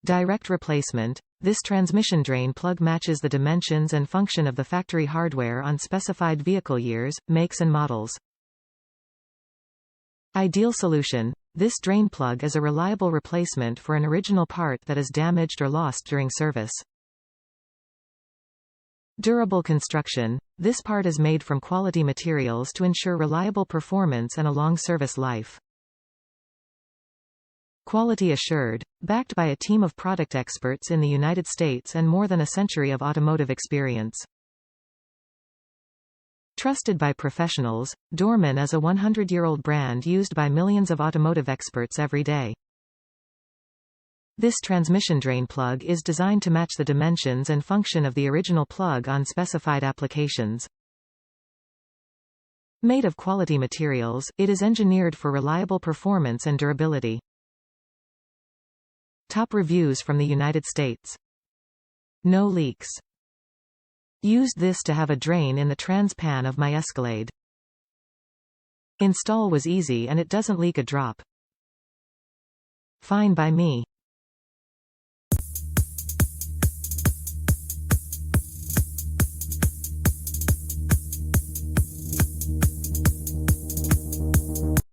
Direct replacement. This transmission drain plug matches the dimensions and function of the factory hardware on specified vehicle years, makes and models. Ideal solution. This drain plug is a reliable replacement for an original part that is damaged or lost during service. Durable construction. This part is made from quality materials to ensure reliable performance and a long service life. Quality assured. Backed by a team of product experts in the United States and more than a century of automotive experience. Trusted by professionals, Dorman is a 100-year-old brand used by millions of automotive experts every day. This transmission drain plug is designed to match the dimensions and function of the original plug on specified applications. Made of quality materials, it is engineered for reliable performance and durability. Top reviews from the United States. No leaks. Used this to have a drain in the trans pan of my Escalade. Install was easy and it doesn't leak a drop. Fine by me.